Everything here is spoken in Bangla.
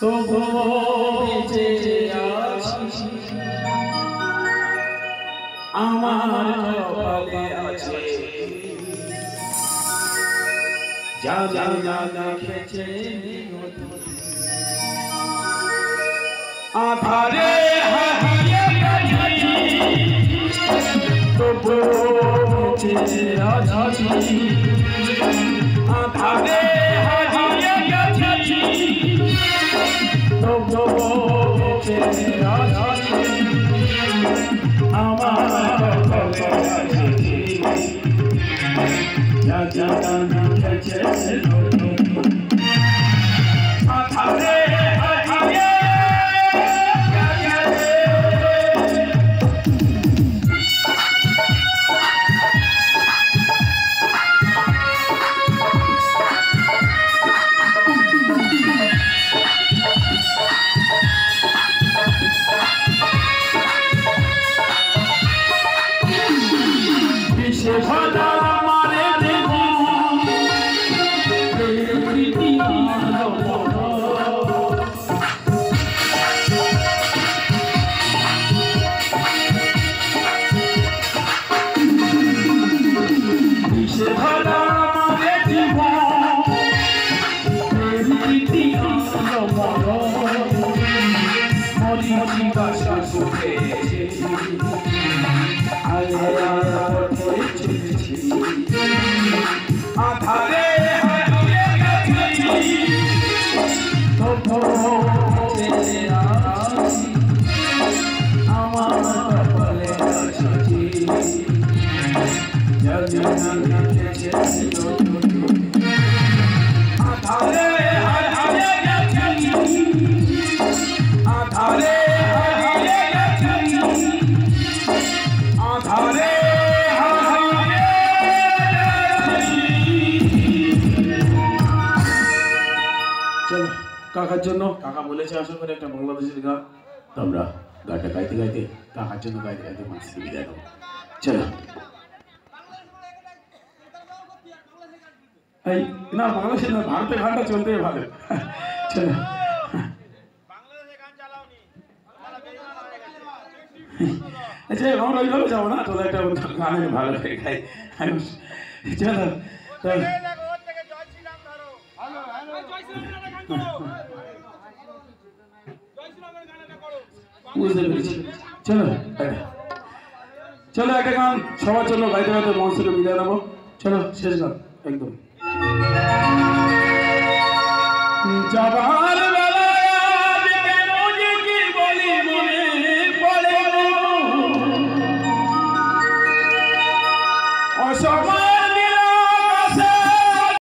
তবুও বেঁচে আছি আমার কপালে আছে যা যা যা লিখেছে আধারে হারিয়ে গেছি তবুও বেঁচে আছি আধারে হারিয়ে গেছি তবুও বেঁচে আছি আমার কপালে আছে যা যা যা লিখেছে আধারে হারিয়ে ভালা মারে দেব প্রীতি বিষে ভালা মারে দেব প্রীতি মরি মরি বাসা সুখেছে আধারে হারিয়ে গেছি তবুও বেঁচে আছি আমার কপালে আছে যা যা লিখেছে আধারে হারিয়ে গেছি আধারে হারিয়ে গেছি আধারে কাকার জন্য কাকা বলেছে আশা করে একটা বাংলাদেশের গান তো আমরা গানটা গাইতে গাইতে কাকার জন্য গাইতে গাইতে মানুষকে বিদায় দেবো চলো এই না বাংলাদেশের না ভারতের গানটা চলতেই ভালো চলো আচ্ছা আমরা ওইভাবে যাবো না তোদের একটা গান ভালো করে গাই চলো বুঝতে পেরেছি চলো চলো একটা গান সবার জন্য গাইতে গাইতে মঞ্চ থেকে বিদায় নেবো চলো শেষ গান একদম যাবার বেলায় কি বলি মনে পড়ে অসময়